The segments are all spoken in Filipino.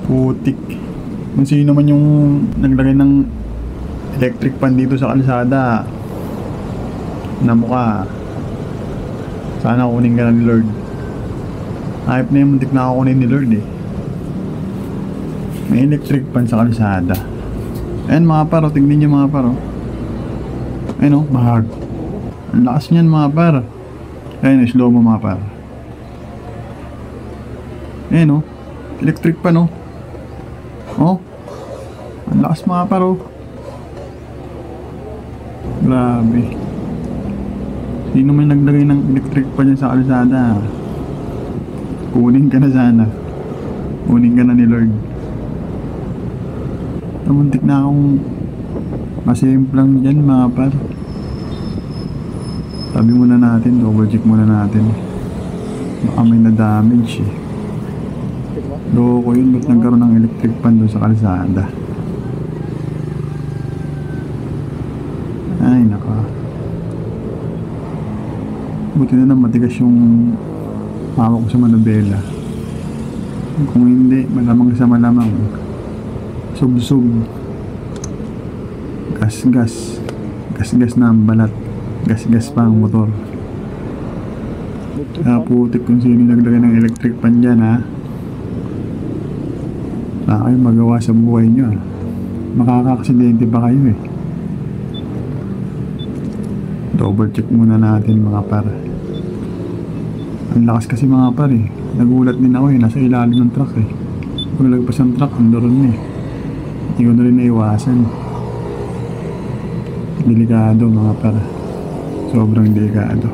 Putik. Kung sino man yung naglagay ng electric pan dito sa kalsada na mukha, sana kunin ka na ni Lord. Hype na yung muntik na ako kunin ni Lord eh. May electric pan sa kalsada. Ayan mga paro, tignan nyo mga paro. Ayun o, bahag. Ang lakas niyan mga par. Ayun, slow mo mga par. Ayun o, electric pan o. Oh, ang lakas mga par o. Grabe. Sino may naglagay ng electric pan dyan sa kalsada? Kunin ka na sana. Kunin ka na ni Lord. Tamuntik na akong masimplang dyan mga par. Tabi muna natin, double check muna natin. Baka may na-damage eh. Loko yun, ba't nagkaroon ng electric pan doon sa kalsada? Ay naka. Buti na lang matigas yung hawak ko sa manubela. Kung hindi, malamang sa malamang sub-sub, gas-gas, gas-gas na ang balat, gas-gas pa ang motor. Kaya putik kung sino naglagay ng electric pan dyan ha. Wala kayong magawa sa buhay nyo ha. Makaka-aksidente pa kayo eh. Double check muna natin mga par. Ang lakas kasi mga par eh. Nagulat din ako eh, nasa ilalim ng truck eh. Kung nalagpas ang truck, andoon eh. Hindi ko na rin naiwasan. Delikado mga par. Sobrang delikado.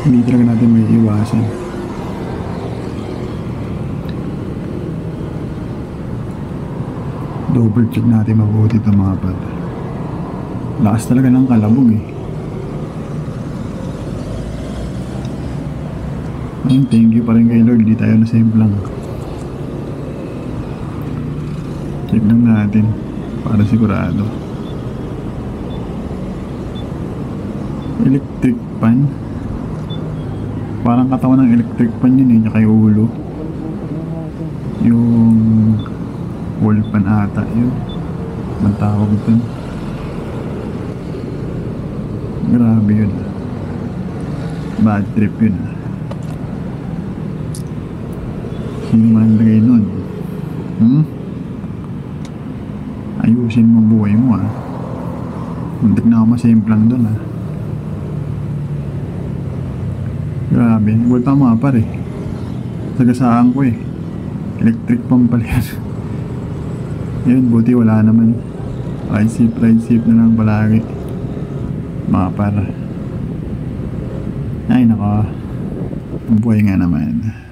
Hindi talaga natin may iwasan. Double check natin mabuti ito mga par. Lakas talaga ng kalabog eh. Ayun, thank you pa rin kay Lord. Di tayo nasimplang. Check lang natin para sigurado. Electric pan. Parang katawan ng electric pan yun eh, tsaka yung ulo. Yung wall pan ata yun. Ang tawag dun. Grabe yun. Bad trip yun. Sino man naglagay nun? Ayusin mo buhay mo ah. Hindi na ako masimplang dun ah. Grabe, wala mga par eh. Sagasaan ko eh. Electric pump pala yan. Yun, buti wala naman. Ride safe na lang palagi. Mga par. Ay nako. Buhay nga naman.